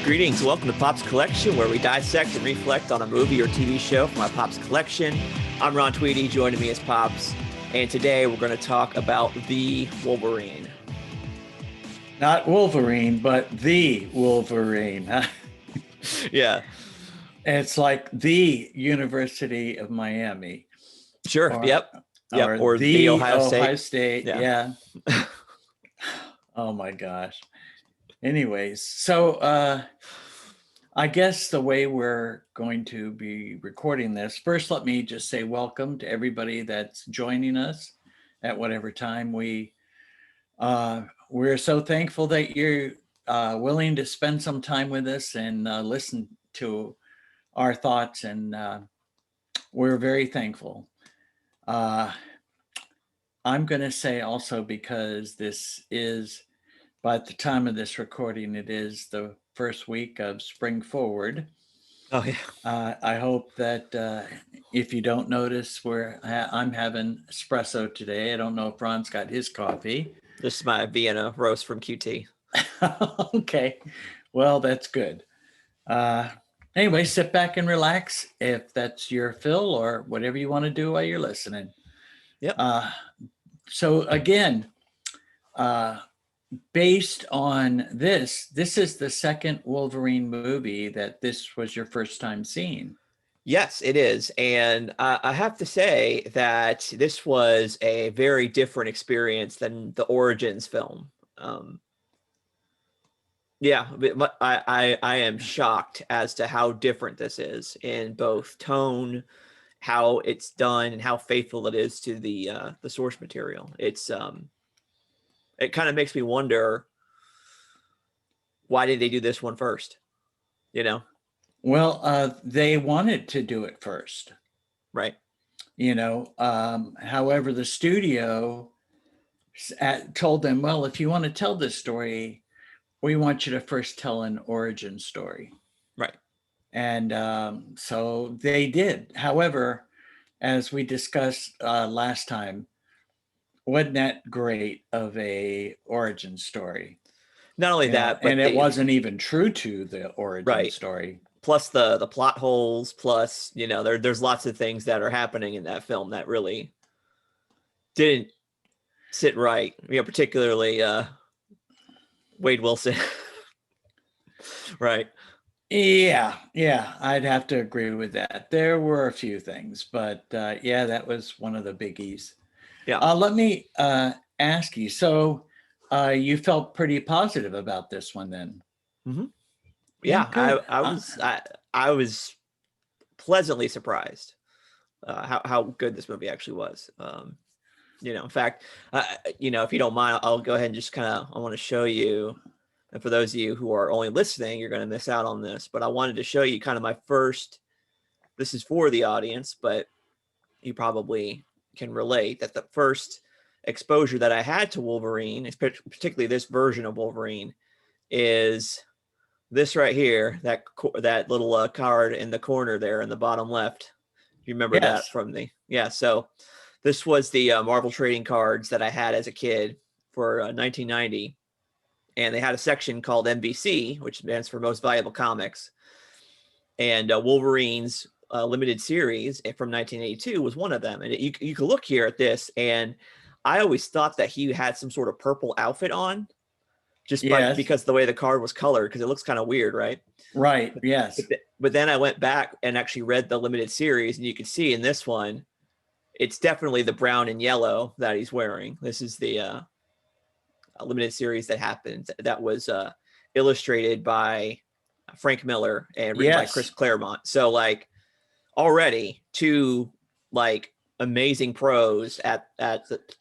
Greetings, welcome to Pop's Collection, where we dissect and reflect on a movie or TV show from our Pop's Collection. I'm Ron Tweedy, joining me as Pops, and today we're going to talk about the Wolverine. Not Wolverine, but the Wolverine. Yeah. It's like the University of Miami. Sure, yep. Or the Ohio State. Yeah. Oh my gosh. Anyways, so I guess the way we're going to be recording this, first let me just say welcome to everybody that's joining us at whatever time. We're so thankful that you're willing to spend some time with us and listen to our thoughts, and we're very thankful. I'm going to say also, because this is, by the time of this recording, it is the first week of Spring Forward. Oh, yeah. I hope that if you don't notice, I'm having espresso today. I don't know if Ron's got his coffee. This is my Vienna roast from QT. Okay, well, that's good. Anyway, sit back and relax if that's your fill, or whatever you want to do while you're listening. Yep. So again, based on this is the second Wolverine movie that this was your first time seeing. Yes, it is. And I have to say that this was a very different experience than the Origins film. Yeah, but I am shocked as to how different this is in both tone, how it's done, and how faithful it is to the source material. It's it kind of makes me wonder, why did they do this one first? You know? Well, they wanted to do it first. Right. However, the studio told them, well, if you want to tell this story, we want you to first tell an origin story. Right. And so they did. However, as we discussed last time, wasn't that great of a origin story? Not only that, but it wasn't even true to the origin story. Plus the plot holes, plus, there's lots of things that are happening in that film that really didn't sit right. Particularly Wade Wilson. Right. Yeah, I'd have to agree with that. There were a few things, but that was one of the biggies. Yeah. Let me ask you, so you felt pretty positive about this one then? Mm-hmm. Yeah, I was pleasantly surprised how good this movie actually was. In fact, if you don't mind, I'll go ahead and just I want to show you. And for those of you who are only listening, you're going to miss out on this. But I wanted to show you kind of my first. This is for the audience, but you probably can relate that the first exposure that I had to Wolverine, particularly this version of Wolverine, is this right here, that little card in the corner there in the bottom left. You remember that from so this was the Marvel trading cards that I had as a kid for 1990, and they had a section called MVC, which stands for Most Valuable Comics, and Wolverine's limited series from 1982 was one of them. And you could look here at this, and I always thought that he had some sort of purple outfit on, because the way the card was colored, because it looks kind of weird, right? Right. Yes. But then I went back and actually read the limited series, and you can see in this one, it's definitely the brown and yellow that he's wearing. This is the limited series that happened. That was illustrated by Frank Miller and written by Chris Claremont. So already two amazing pros at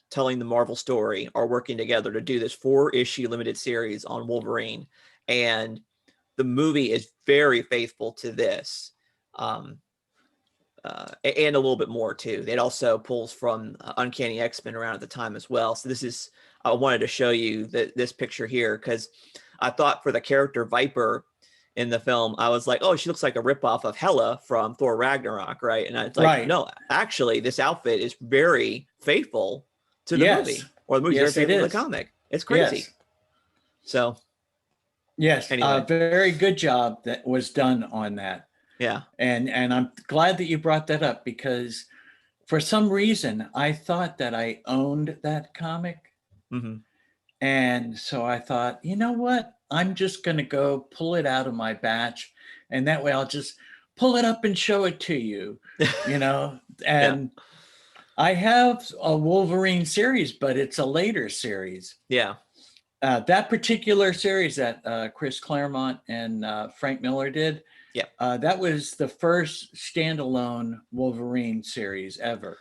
telling the Marvel story are working together to do this 4-issue limited series on Wolverine, and the movie is very faithful to this, and a little bit more too. It also pulls from Uncanny X-Men around at the time as well. So I wanted to show you this picture here, because I thought for the character Viper in the film, I was like, oh, she looks like a ripoff of Hela from Thor Ragnarok, right? And I was like, no, actually, this outfit is very faithful to the movie, or the movie very faithful to the comic. It's crazy. So Yes, Anyway. a very good job that was done on that. Yeah. And I'm glad that you brought that up, because for some reason I thought that I owned that comic. Mm-hmm. And so I thought, you know what? I'm just going to go pull it out of my batch, and that way I'll just pull it up and show it to you, you know? And I have a Wolverine series, but it's a later series. Yeah. That particular series that Chris Claremont and Frank Miller did, that was the first standalone Wolverine series ever.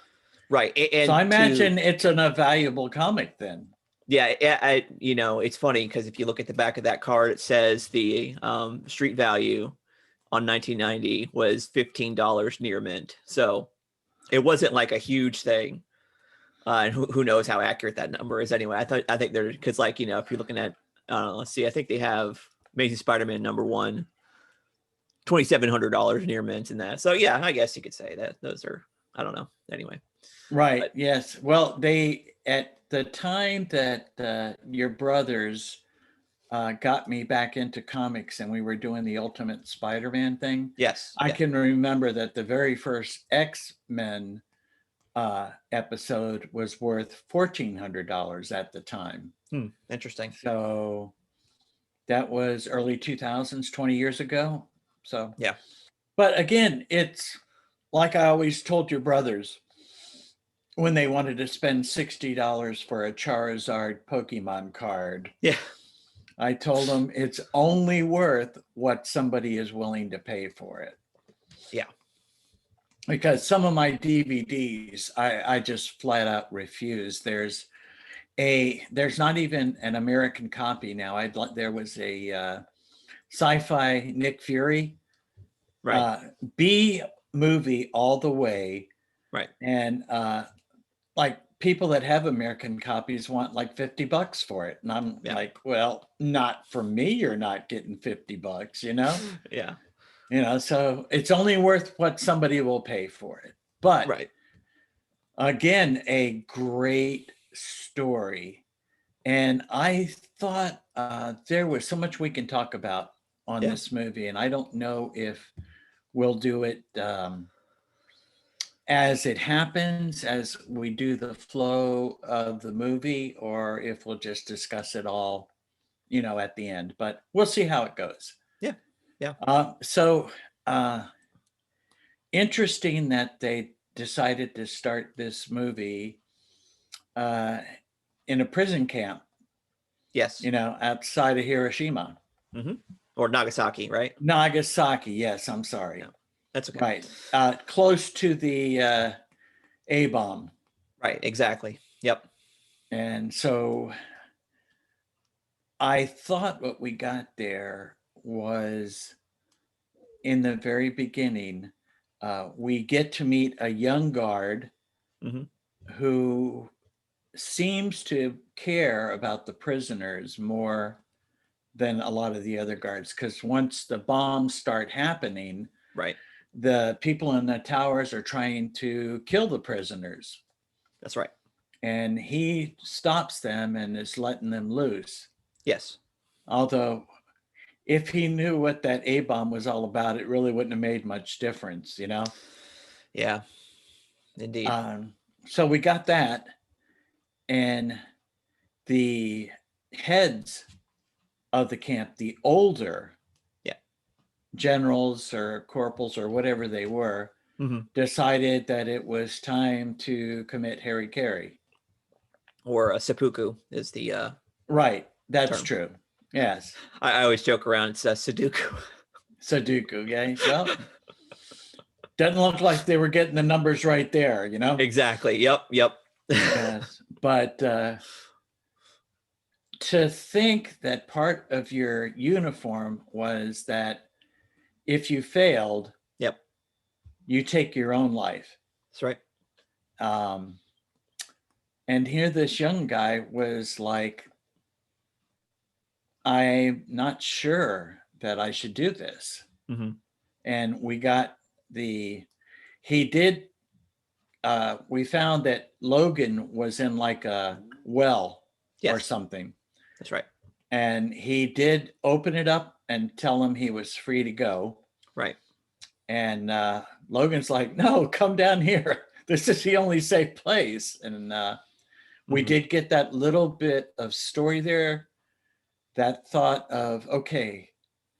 Right. And so I imagine it's a valuable comic then. Yeah, it's funny because if you look at the back of that card, it says the street value on 1990 was $15 near mint. So it wasn't like a huge thing. And who knows how accurate that number is anyway. I think they're, because if you're looking at, let's see, I think they have Amazing Spider-Man #1, $2,700 near mint in that. So yeah, I guess you could say that those are, I don't know. Anyway. Right. But, yes. Well, at the time that your brothers got me back into comics and we were doing the Ultimate Spider-Man thing. Yes. I can remember that the very first X-Men episode was worth $1,400 at the time. Interesting. So that was early 2000s, 20 years ago. So yeah. But again, it's like I always told your brothers when they wanted to spend $60 for a Charizard Pokemon card. Yeah. I told them it's only worth what somebody is willing to pay for it. Yeah. Because some of my DVDs, I just flat out refuse. There's not even an American copy now. There was a sci-fi Nick Fury, right, B movie all the way, right, and like people that have American copies want like $50 for it, and I'm like, well, not for me. You're not getting $50, you know. Yeah. So it's only worth what somebody will pay for it. But right. Again, a great story. And I thought there was so much we can talk about on this movie. And I don't know if we'll do it as it happens, as we do the flow of the movie, or if we'll just discuss it all, at the end. But we'll see how it goes. Yeah. Yeah. Interesting that they decided to start this movie in a prison camp. Yes. Outside of Hiroshima. Mm-hmm. Or Nagasaki, right? Nagasaki, yes, I'm sorry. Yeah. That's okay. Right. Close to the A-bomb. Right, exactly. Yep. And so I thought what we got there was, in the very beginning, we get to meet a young guard who seems to care about the prisoners more than a lot of the other guards, because once the bombs start happening, right, the people in the towers are trying to kill the prisoners. That's right. And he stops them and is letting them loose. Yes. Although if he knew what that A-bomb was all about, it really wouldn't have made much difference, Yeah, indeed. So we got that. And the heads of the camp, the older generals or corporals or whatever they were, decided that it was time to commit harikari. Or seppuku is the right. That's term. True. Yes. I always joke around. It's Sudoku. Sudoku. Okay. Well, doesn't look like they were getting the numbers right there. Exactly. Yep. Yes. But to think that part of your uniform was that if you failed, you take your own life. That's right. And here this young guy was like, I'm not sure that I should do this. And we got we found that Logan was in like a well or something. That's right. and he did open it up and tell him he was free to go. Right. And Logan's like, no, come down here. This is the only safe place. And we did get that little bit of story there, that thought of, okay,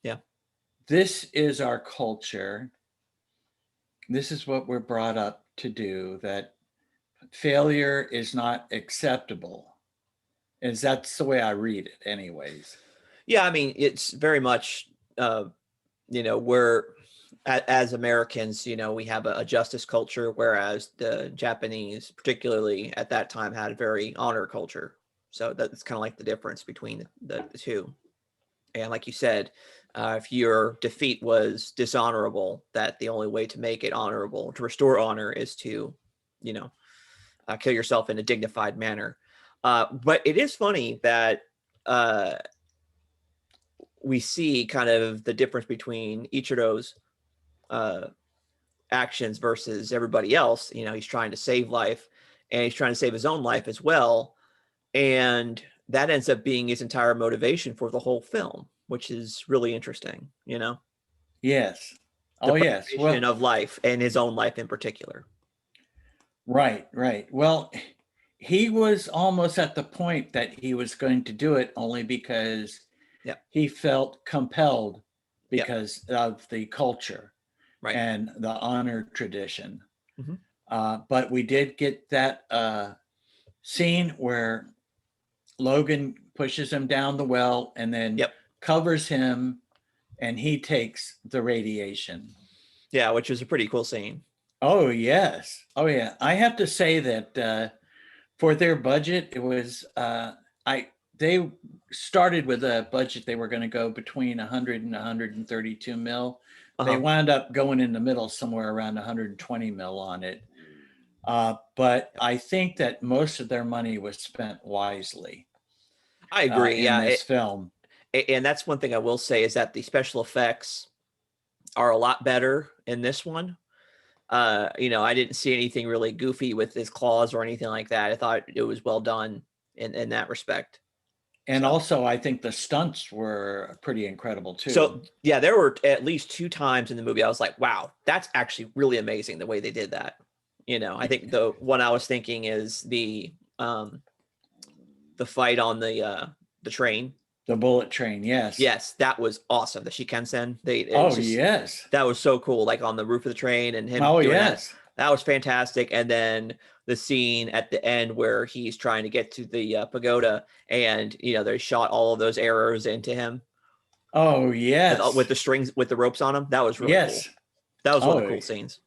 yeah, this is our culture. This is what we're brought up to do, that failure is not acceptable. And that's the way I read it anyways. Yeah, I mean, it's very much, we're, as Americans, we have a justice culture, whereas the Japanese, particularly at that time, had a very honor culture. So that's kind of like the difference between the two. And like you said, if your defeat was dishonorable, that the only way to make it honorable, to restore honor, is to, kill yourself in a dignified manner. But it is funny that we see kind of the difference between Ichiro's actions versus everybody else. He's trying to save life, and he's trying to save his own life as well. And that ends up being his entire motivation for the whole film, which is really interesting, Yes. The yes. Well, of life, and his own life in particular. Right. Well, he was almost at the point that he was going to do it only because he felt compelled because of the culture and the honor tradition. But we did get that scene where Logan pushes him down the well and then covers him, and he takes the radiation. Yeah, which is a pretty cool scene. Oh, yes. Oh, yeah. I have to say that for their budget, it was, they started with a budget, they were going to go between 100 and 132 mil. They wound up going in the middle somewhere around 120 mil on it. But I think that most of their money was spent wisely. I agree. In this film. And that's one thing I will say, is that the special effects are a lot better in this one. I didn't see anything really goofy with his claws or anything like that. I thought it was well done in that respect. And also, I think the stunts were pretty incredible too. So yeah, there were at least 2 times in the movie I was like, wow, that's actually really amazing the way they did that. I think the one I was thinking is the fight on the train. The bullet train, yes. Yes, that was awesome. The Shikansen. Yes. That was so cool, like on the roof of the train and him doing yes. That was fantastic. And then the scene at the end where he's trying to get to the pagoda, and they shot all of those arrows into him. Oh, yes. With the strings, with the ropes on them. That was really cool. That was one of the cool scenes.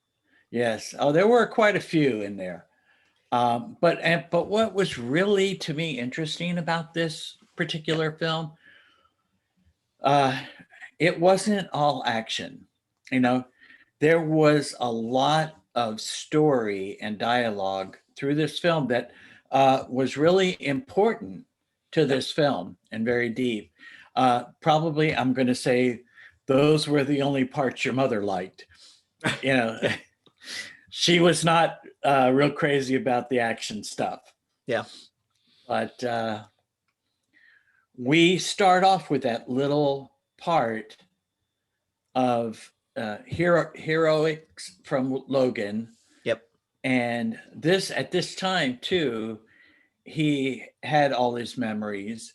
Yes. Oh, there were quite a few in there. But what was really, to me, interesting about this particular film, it wasn't all action. There was a lot of story and dialogue through this film that was really important to this film and very deep. Probably, I'm going to say those were the only parts your mother liked. She was not real crazy about the action stuff. Yeah. But we start off with that little part of heroics from Logan. Yep. And at this time too, he had all his memories.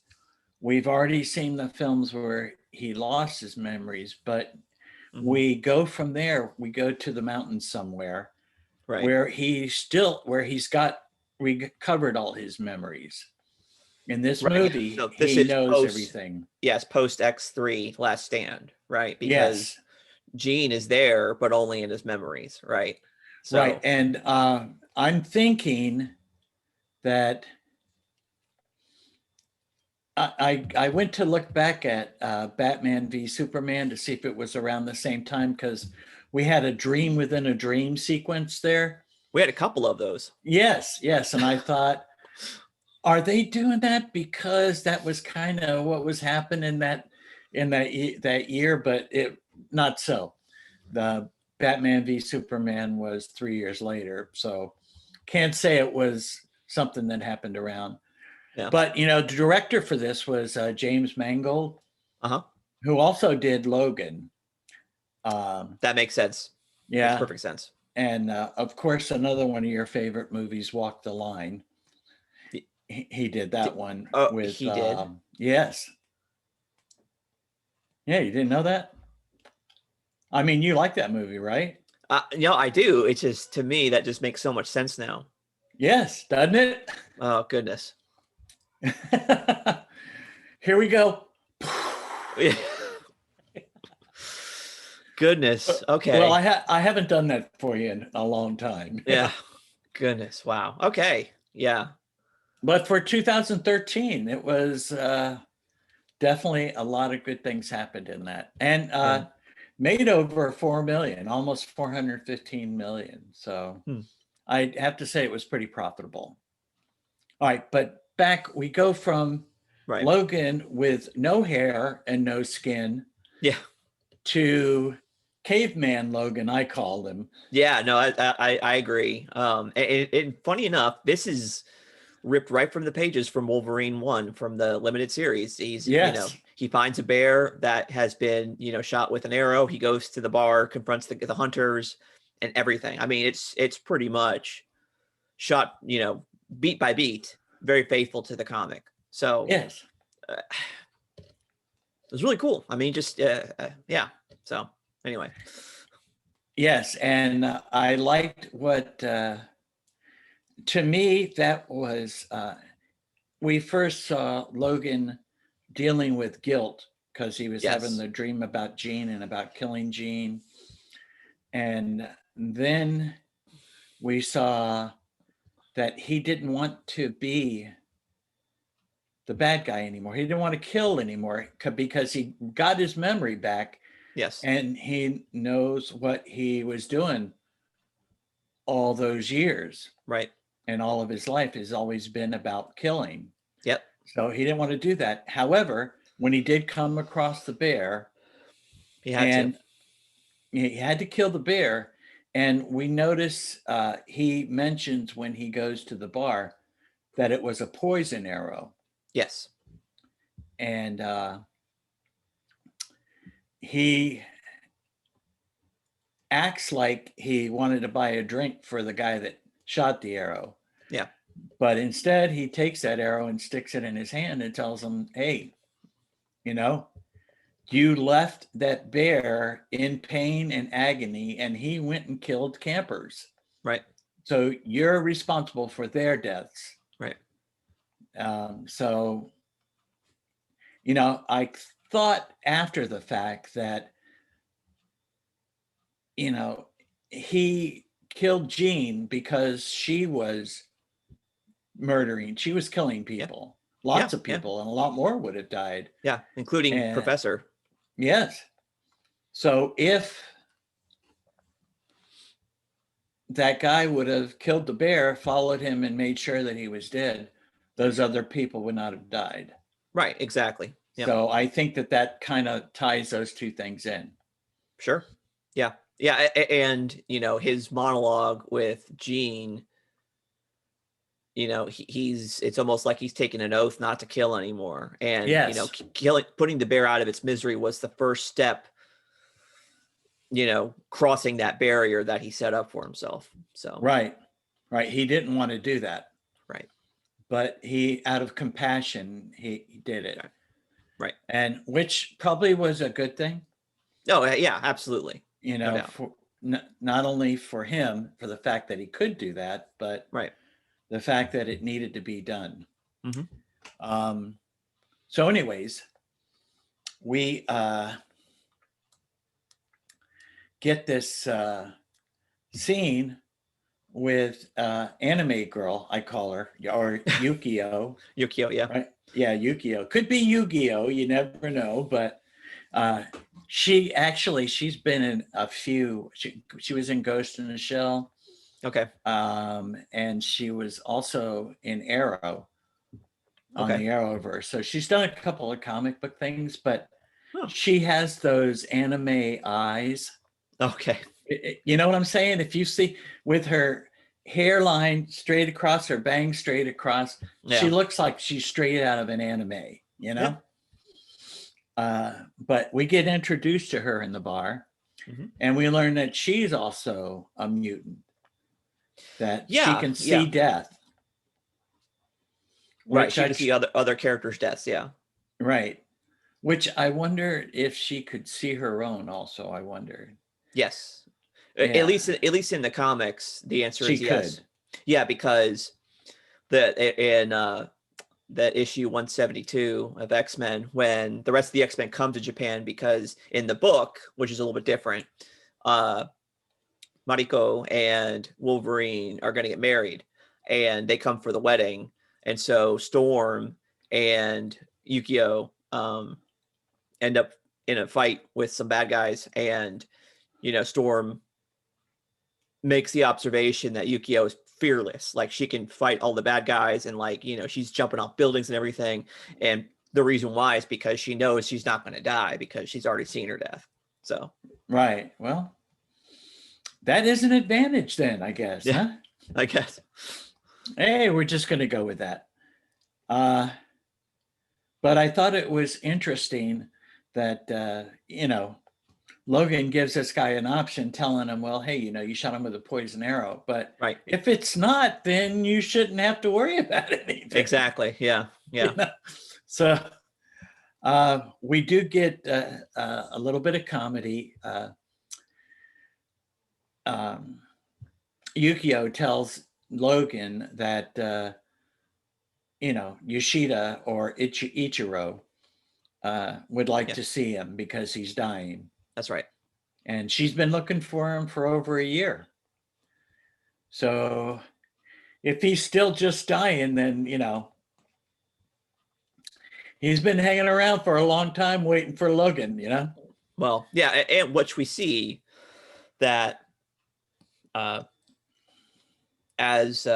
We've already seen the films where he lost his memories, but we go from there. We go to the mountains somewhere, where he's recovered all his memories. In this movie, so he knows everything. Yes, post X3 Last Stand, right? Because Gene is there, but only in his memories, right? So, right, and I'm thinking that I went to look back at Batman v Superman to see if it was around the same time, because we had a dream within a dream sequence there. We had a couple of those. Yes, and I thought, are they doing that because that was kind of what was happening that year? But it not so. The Batman v Superman was 3 years later, so can't say it was something that happened around. Yeah. But, the director for this was James Mangold, who also did Logan. That makes sense. Yeah. Makes perfect sense. And of course, another one of your favorite movies, Walk the Line. He did that one with. He did. Yes. Yeah, you didn't know that? I mean, you like that movie, right? I do. It's just, to me, that just makes so much sense now. Yes, doesn't it? Oh, goodness. Here we go. Goodness. Okay. Well, I haven't done that for you in a long time. Yeah. Goodness. Wow. Okay. Yeah. But for 2013, it was definitely a lot of good things happened in that. And made over 4 million, almost 415 million. So I'd have to say it was pretty profitable. All right, but back we go from Logan with no hair and no skin. Yeah. To Caveman Logan, I called him. Yeah, no, I agree. And funny enough, this is ripped right from the pages from Wolverine 1 from the limited series. He's he finds a bear that has been, shot with an arrow. He goes to the bar, confronts the hunters and everything. I mean, it's pretty much shot, beat by beat, very faithful to the comic. So yes. It was really cool. I mean, just yeah. So anyway. Yes, and I liked what to me that was we first saw Logan dealing with guilt because he was having the dream about Jean and about killing Jean, and then we saw that he didn't want to be the bad guy anymore. He didn't want to kill anymore because he got his memory back. Yes. And he knows what he was doing all those years. Right. And all of his life has always been about killing. Yep. So he didn't want to do that. However, when he did come across the bear, he had to kill the bear. And we notice he mentions when he goes to the bar that it was a poison arrow. Yes. And he acts like he wanted to buy a drink for the guy that shot the arrow. Yeah. But instead, he takes that arrow and sticks it in his hand and tells him, hey, you left that bear in pain and agony, and he went and killed campers. Right. So you're responsible for their deaths. Right. So, I thought after the fact that, he killed Jean because she was murdering. She was killing people, lots of people, and a lot more would have died. Yeah, including Professor. Yes. So if that guy would have killed the bear, followed him, and made sure that he was dead, those other people would not have died. Right, exactly. Yep. So I think that kind of ties those two things in. Sure. Yeah. Yeah. And, his monologue with Jean, it's almost like he's taken an oath not to kill anymore. And, putting the bear out of its misery was the first step, crossing that barrier that he set up for himself. So, right. He didn't want to do that. Right. But he, out of compassion, he did it. Right. And which probably was a good thing. Oh, yeah, absolutely. For not only for him, for the fact that he could do that, but the fact that it needed to be done. Mm-hmm. So anyways, we get this scene with anime girl, I call her, or Yukio. Yukio, yeah. Right? Yeah, Yukio. Could be Yu-Gi-Oh, you never know, but she's been in a few, she was in Ghost in the Shell. Okay. And she was also in Arrow on the Arrowverse. So she's done a couple of comic book things, but she has those anime eyes. Okay. You know what I'm saying? If you see with her hairline straight across, her bangs straight across. She Yeah. looks like she's straight out of an anime, you know? Yeah. But we get introduced to her in the bar, and we learn that she's also a mutant, that she can see death. Right. She can see other characters' deaths. Yeah. Right. Which I wonder if she could see her own also, I wonder. Yes. Yeah. At least in the comics, the answer She is yes. could. Yeah, because in that issue 172 of X-Men, when the rest of the X-Men come to Japan, because in the book, which is a little bit different, Mariko and Wolverine are going to get married, and they come for the wedding, and so Storm and Yukio end up in a fight with some bad guys, and Storm makes the observation that Yukio is fearless, like she can fight all the bad guys, and she's jumping off buildings and everything, and the reason why is because she knows she's not going to die because she's already seen her death. So right, well, that is an advantage then, I guess. Yeah, huh? I guess. Hey, we're just going to go with that. But I thought it was interesting that Logan gives this guy an option, telling him, well, hey, you shot him with a poison arrow, but right, if it's not, then you shouldn't have to worry about anything. Exactly. Yeah. So we do get a little bit of comedy. Yukio tells Logan that Yoshida or Ichiro would like to see him because he's dying. That's right. And she's been looking for him for over a year. So if he's still just dying, then, he's been hanging around for a long time waiting for Logan, Well, yeah, and which we see that as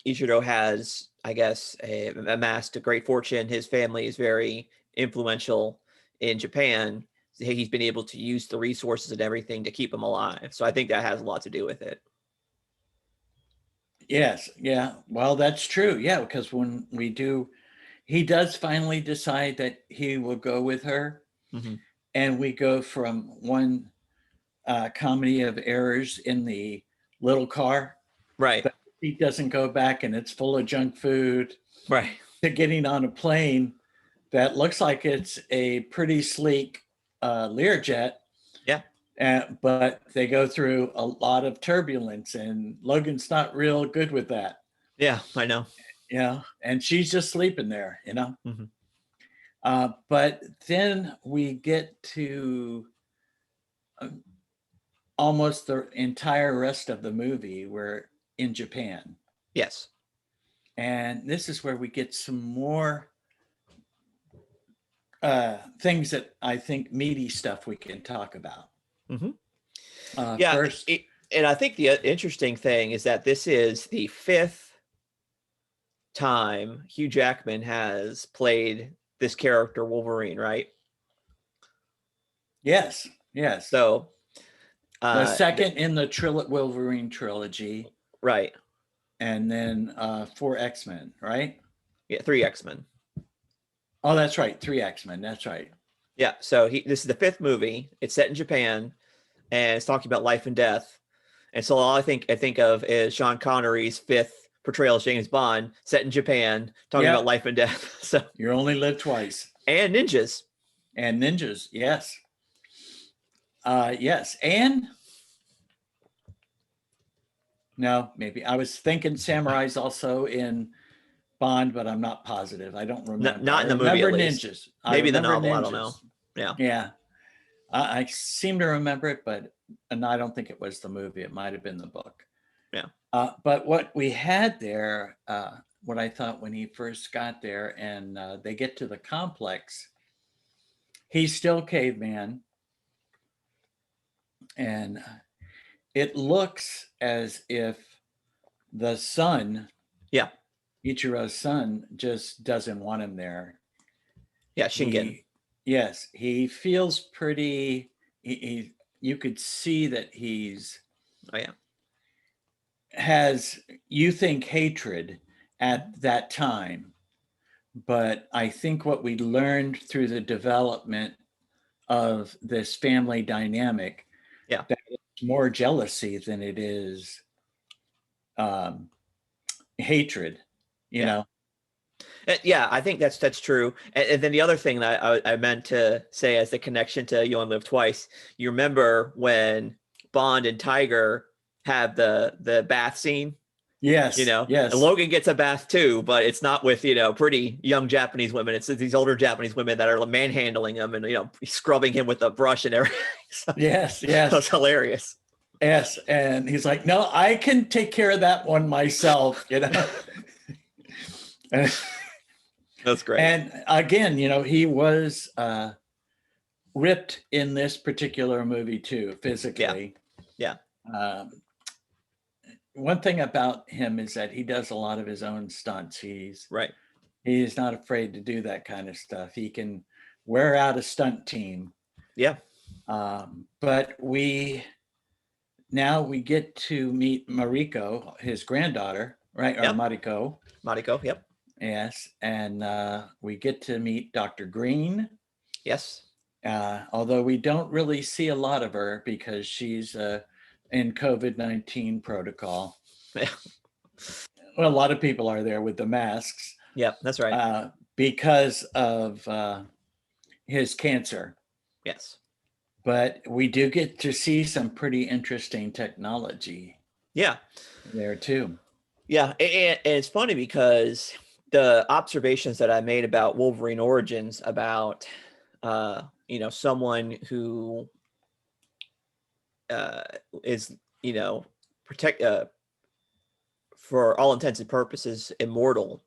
Ichiro has, I guess, amassed a great fortune. His family is very influential in Japan. He's been able to use the resources and everything to keep him alive. So I think that has a lot to do with it. Yes. Yeah. Well, that's true. Yeah. Because when he does finally decide that he will go with her. Mm-hmm. And we go from one comedy of errors in the little car. Right. He doesn't go back and it's full of junk food. Right. To getting on a plane that looks like it's a pretty sleek Learjet. Yeah. But they go through a lot of turbulence, and Logan's not real good with that. Yeah, I know. Yeah, and she's just sleeping there, Mm-hmm. But then we get to almost the entire rest of the movie. We're in Japan. Yes. And this is where we get some more things that I think meaty stuff we can talk about. Mm-hmm. First, and I think the interesting thing is that this is the 5th time Hugh Jackman has played this character Wolverine, right? Yes. So the second in the Wolverine trilogy, right? And then 4 X-Men, right? Yeah, 3 X-Men. Oh, that's right, 3 X-Men. That's right. Yeah. So this is the 5th movie. It's set in Japan, and it's talking about life and death. And so all I think of is Sean Connery's 5th portrayal of James Bond, set in Japan, talking about life and death. So you only live twice. And ninjas. Yes. Yes. And no, maybe I was thinking samurais also in Bond, but I'm not positive. I don't remember. Not in the movie, at least. Ninjas. Maybe the novel. Ninjas. I don't know. Yeah. Yeah. I seem to remember it, and I don't think it was the movie. It might have been the book. Yeah. But what we had there, what I thought when he first got there and they get to the complex, he's still Caveman. And it looks as if the son, Ichiro's son, just doesn't want him there. Yeah, Shingen. Yes, he feels pretty. You could see that he's. Oh yeah. has, you think, hatred at that time, but I think what we learned through the development of this family dynamic, Yeah. that it's more jealousy than it is hatred, you Yeah. know? Yeah, I think that's true. And then the other thing that I meant to say as the connection to You Only Live Twice, you remember when Bond and Tiger have the bath scene, Yes, and yes. Logan gets a bath too, but it's not with, pretty young Japanese women. It's these older Japanese women that are manhandling him and, scrubbing him with a brush and everything. So Yes, yes. that's hilarious. Yes. And he's like, no, I can take care of that one myself, That's great. And again, he was ripped in this particular movie too, physically. Yeah. One thing about him is that he does a lot of his own stunts. He's not afraid to do that kind of stuff. He can wear out a stunt team. Yeah. But we get to meet Mariko, his granddaughter, right? Or Yep. Mariko. Yep. Yes. And we get to meet Dr. Green. Yes. Although we don't really see a lot of her because she's in COVID-19 protocol. Yeah. Well, a lot of people are there with the masks. Yeah, that's right. Because of his cancer. Yes. But we do get to see some pretty interesting technology. Yeah. There too. Yeah, and it's funny because the observations that I made about Wolverine Origins about someone who is protect for all intents and purposes immortal.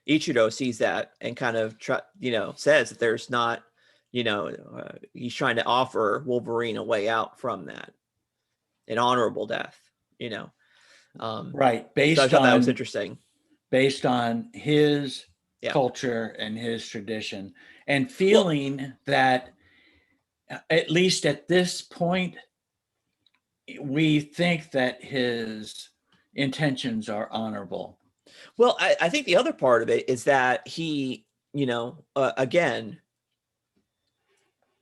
Ichiro sees that and kind of says that there's not he's trying to offer Wolverine a way out from that, an honorable death. Right, based so I thought on that was interesting. Based on his culture and his tradition, and feeling that at least at this point, we think that his intentions are honorable. Well, I think the other part of it is that he, again,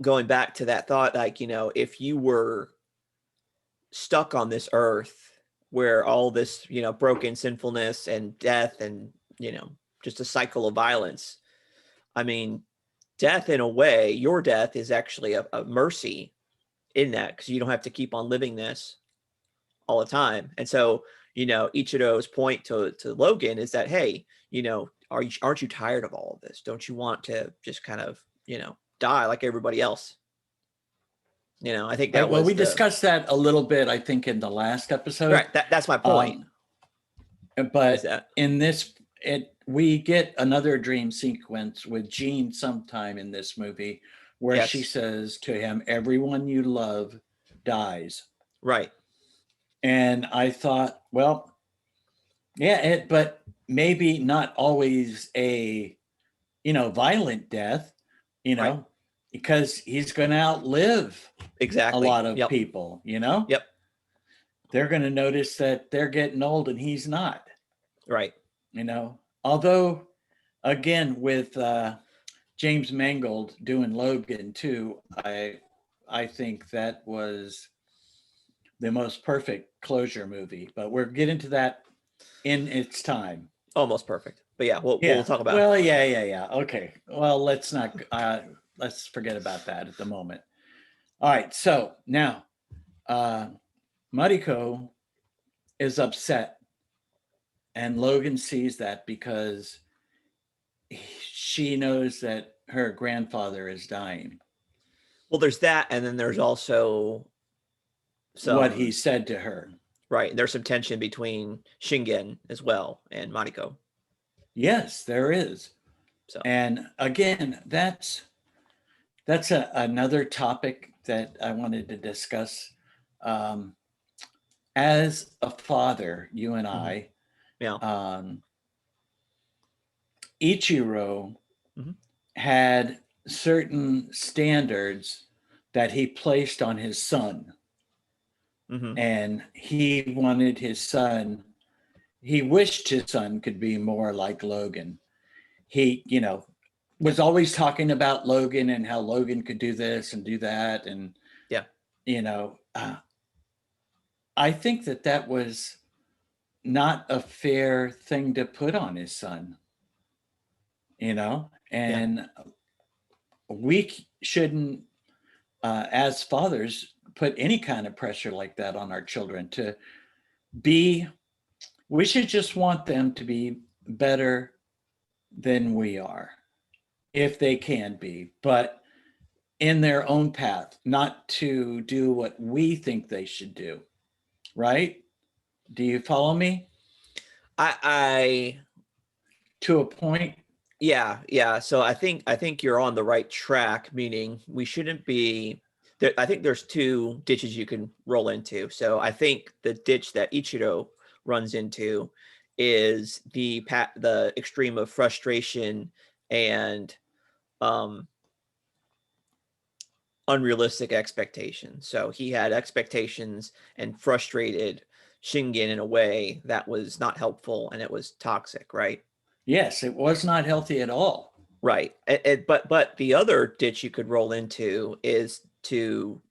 going back to that thought, like, if you were stuck on this earth where all this, broken sinfulness and death and, just a cycle of violence, I mean, death in a way, your death is actually a mercy in that, because you don't have to keep on living this all the time. And so, Ichiro's point to Logan is that, hey, aren't you tired of all of this? Don't you want to just kind of, die like everybody else? I think that we discussed that a little bit, I think, in the last episode. Right. That's my point. But in this, we get another dream sequence with Jean sometime in this movie where she says to him, everyone you love dies. Right. And I thought, well, yeah, but maybe not always a, violent death, because he's going to outlive a lot of people, Yep. They're going to notice that they're getting old and he's not. Right. Although, again, with James Mangold doing Logan too, I think that was the most perfect closure movie, but we'll get into that in its time. Almost perfect, but we'll talk about it. Well, yeah. Okay. Well, let's forget about that at the moment. All right. So now, Mariko is upset, and Logan sees that because she knows that her grandfather is dying. Well, there's that, and then there's also what he said to her. Right. There's some tension between Shingen as well and Mariko. Yes, there is. So, and again, that's another topic that I wanted to discuss. As a father, you and I, Ichiro had certain standards that he placed on his son. Mm-hmm. And he wanted his son, he wished his son could be more like Logan. He, was always talking about Logan and how Logan could do this and do that. And, Yeah. I think that was not a fair thing to put on his son, Yeah. and we shouldn't, as fathers, put any kind of pressure like that on our children to be, we should just want them to be better than we are, if they can be, but in their own path, not to do what we think they should do. Right? Do you follow me? I To a point. Yeah. So I think you're on the right track, meaning we shouldn't be there. I think there's two ditches you can roll into. So I think the ditch that Ichiro runs into is the extreme of frustration and um unrealistic expectations. So he had expectations and frustrated Shingen in a way that was not helpful and it was toxic, right? Yes, it was not healthy at all. Right. But the other ditch you could roll into is to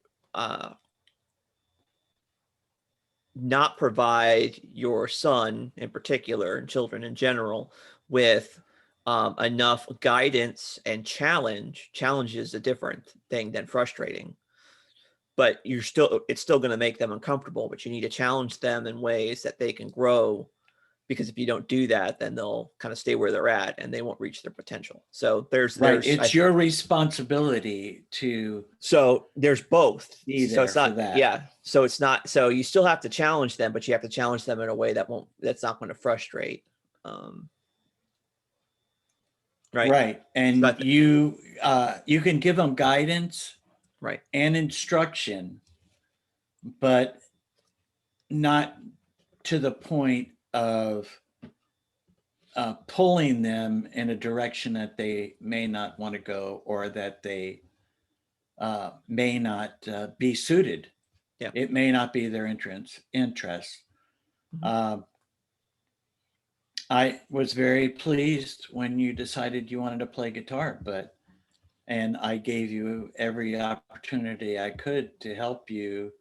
not provide your son in particular and children in general with enough guidance and challenge. Challenge is a different thing than frustrating, but it's still going to make them uncomfortable, but you need to challenge them in ways that they can grow, because if you don't do that, then they'll kind of stay where they're at and they won't reach their potential. So Right. It's your responsibility to so there's both. be So there it's for not, that. yeah. So it's not, so you still have to challenge them, but you have to challenge them in a way that's not going to frustrate. Right. Right. And you can give them guidance Right. and instruction, but not to the point of pulling them in a direction that they may not want to go, or that they may not be suited. Yeah. It may not be their interest. Mm-hmm. I was very pleased when you decided you wanted to play guitar, and I gave you every opportunity I could to help you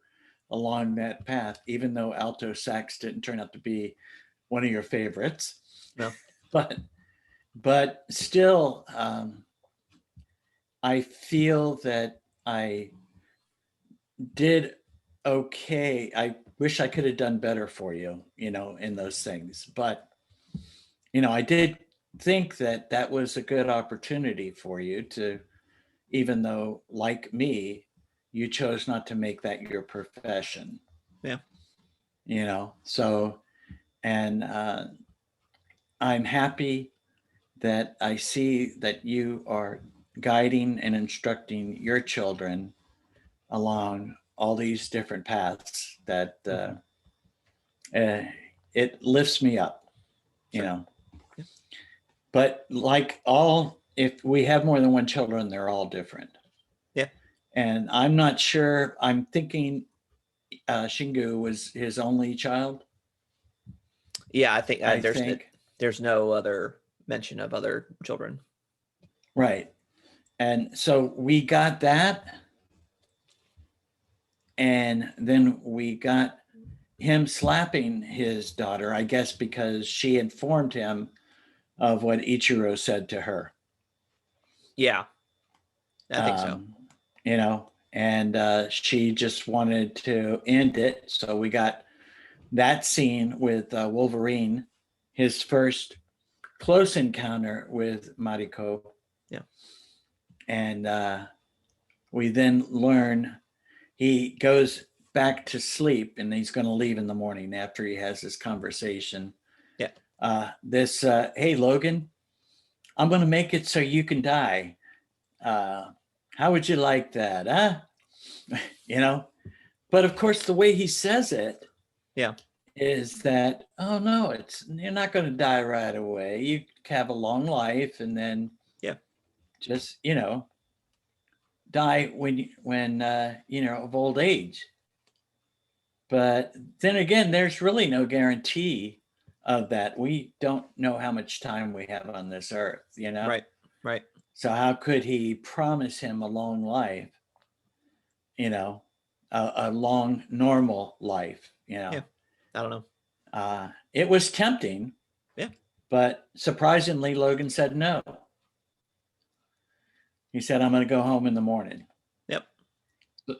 along that path, even though alto sax didn't turn out to be one of your favorites. No. But still, I feel that I did okay. I wish I could have done better for you, in those things. But, I did think that was a good opportunity for you to, even though, like me, you chose not to make that your profession. Yeah. So, and I'm happy that I see that you are guiding and instructing your children along all these different paths that it lifts me up, Sure. Yeah. But if we have more than one children, they're all different. Yeah. And I'm not sure, I'm thinking Shingu was his only child. Yeah. I think think. There's no other mention of other children. Right. And so we got that. And then we got him slapping his daughter, I guess, because she informed him of what Ichiro said to her. Yeah. I think so. And she just wanted to end it. So we got that scene with Wolverine, his first close encounter with Mariko. Yeah. And we then learn he goes back to sleep and he's going to leave in the morning after he has this conversation. Yeah. Hey, Logan, I'm going to make it so you can die. How would you like that? Huh? But of course, the way he says it, yeah, is that, oh no, you're not going to die right away. You have a long life, and then just die when of old age. But then again, there's really no guarantee of that. We don't know how much time we have on this earth, you know? Right. Right. So how could he promise him a long life, you know, a long, normal life, you know? Yeah. I don't know. It was tempting. Yeah. But surprisingly, Logan said no. He said, I'm going to go home in the morning. Yep.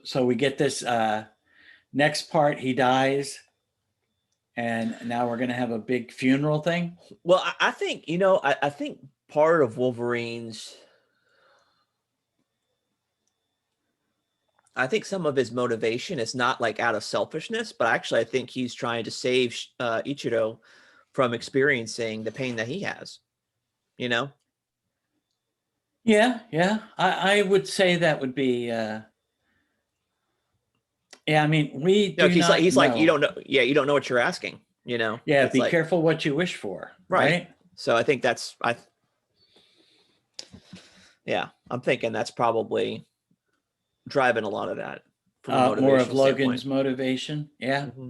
So we get this next part, he dies. And now we're going to have a big funeral thing. Well, I think, I think part of Wolverine's, I think some of his motivation is not like out of selfishness, but actually I think he's trying to save Ichiro from experiencing the pain that he has, you know? Yeah. I would say that would be, I mean, we do he's not he's know. like, you don't know. Yeah, you don't know what you're asking, Yeah, it's be like, careful what you wish for. Right. So I think that's, I'm thinking that's probably driving a lot of that. From a More of motivational Logan's standpoint. motivation. Yeah. Mm-hmm.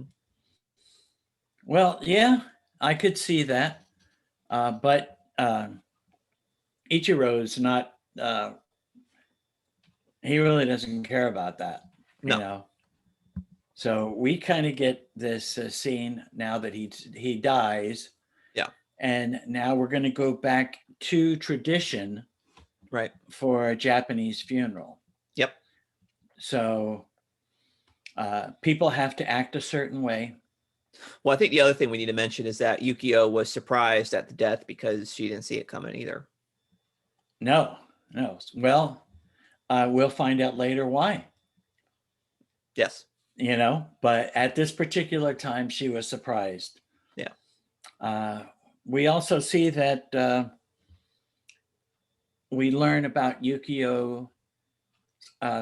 Well, yeah, I could see that. But Ichiro's not, he really doesn't care about that, No. you know? So we kind of get this scene now that he dies. Yeah. And now we're going to go back to tradition. Right. For a Japanese funeral. Yep. So people have to act a certain way. Well, I think the other thing we need to mention is that Yukio was surprised at the death because she didn't see it coming either. No. Well, we'll find out later why. Yes. But at this particular time, she was surprised. Yeah. We also see that we learn about Yukio's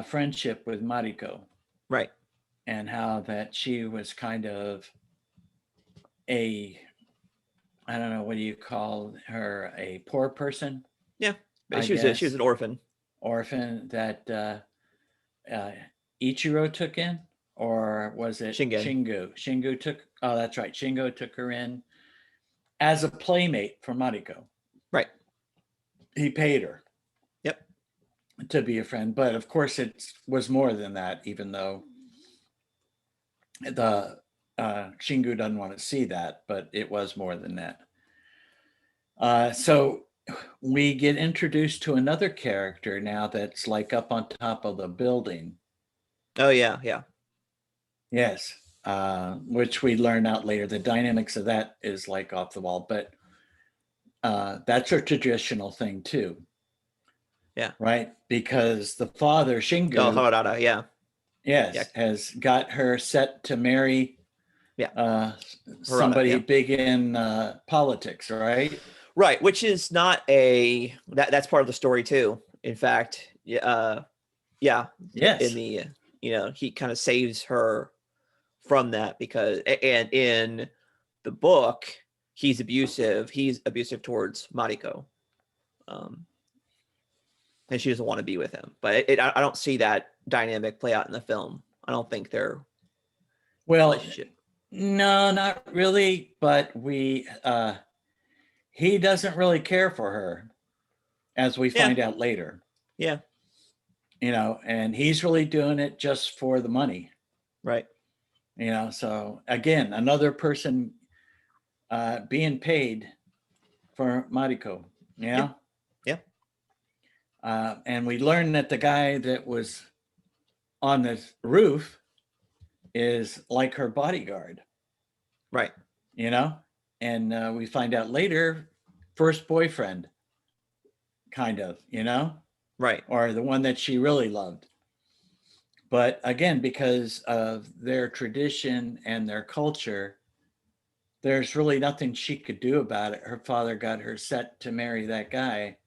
friendship with Mariko. Right. And how that she was kind of I don't know, what do you call her? A poor person? Yeah. She was an orphan. Orphan that Ichiro took in, or was it Shingo? Shingo took. Oh, that's right. Shingo took her in as a playmate for Mariko. Right. He paid her. Yep. To be a friend, but of course it was more than that. Even though the Shingo doesn't want to see that, but it was more than that. So we get introduced to another character now that's like up on top of the building. Oh, yeah. Yes. Which we learn out later. The dynamics of that is like off the wall, but that's a traditional thing too. Yeah. Right? Because the father, Shingo. Oh, Harada, yeah. Yes, has got her set to marry somebody big in politics, right? Right, which is not that's part of the story too. In fact, yes. In the he kind of saves her from that because, and in the book, he's abusive. He's abusive towards Mariko, and she doesn't want to be with him. But I don't see that dynamic play out in the film. I don't think they're relationship. No, not really. But he doesn't really care for her, as we find out later. Yeah. And he's really doing it just for the money. Right. So again, another person being paid for Mariko. Yeah. And we learned that the guy that was on the roof is like her bodyguard. Right. And we find out later, first boyfriend, kind of, right, or the one that she really loved. But again, because of their tradition and their culture, there's really nothing she could do about it. Her father got her set to marry that guy.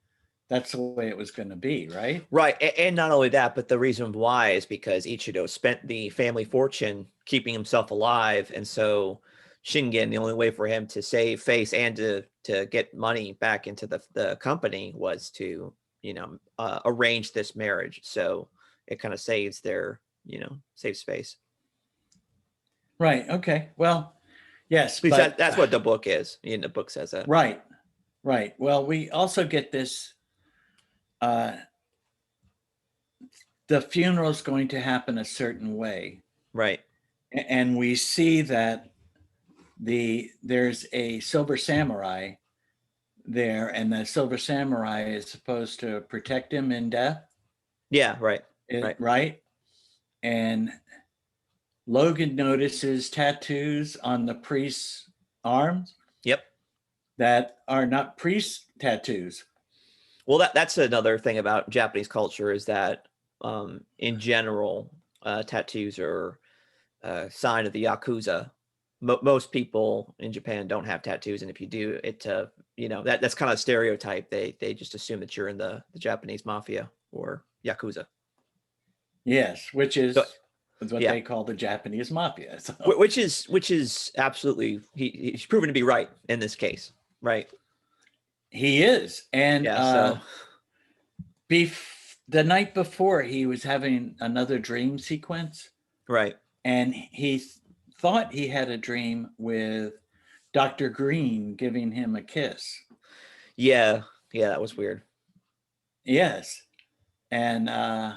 That's the way it was going to be, right? Right. And not only that, but the reason why is because Ichido spent the family fortune keeping himself alive. And so Shingen, the only way for him to save face and to get money back into the company was to, arrange this marriage. So it kind of saves their, saves face. Right. Okay. Well, yes, At least but that's what the book is. The book says that. right. Right. Well, we also get this. Uh, the funeral is going to happen a certain way, Right. and we see that there's a silver samurai there, and the silver samurai is supposed to protect him in death. Yeah. Right. Right. Right. And Logan notices tattoos on the priest's arms Yep. that are not priest tattoos. Well, that's another thing about Japanese culture is that, in general, tattoos are a sign of the Yakuza. Most people in Japan don't have tattoos, and if you do, that's kind of a stereotype. They just assume that you're in the Japanese mafia or Yakuza. Yes, which is So, what yeah, they call the Japanese mafia. So. which is absolutely he's proven to be right in this case, right? He is, and Yeah. So the night before, he was having another dream sequence, right. and he thought he had a dream with Dr. Green giving him a kiss. Yeah. Yeah. That was weird. Yes, and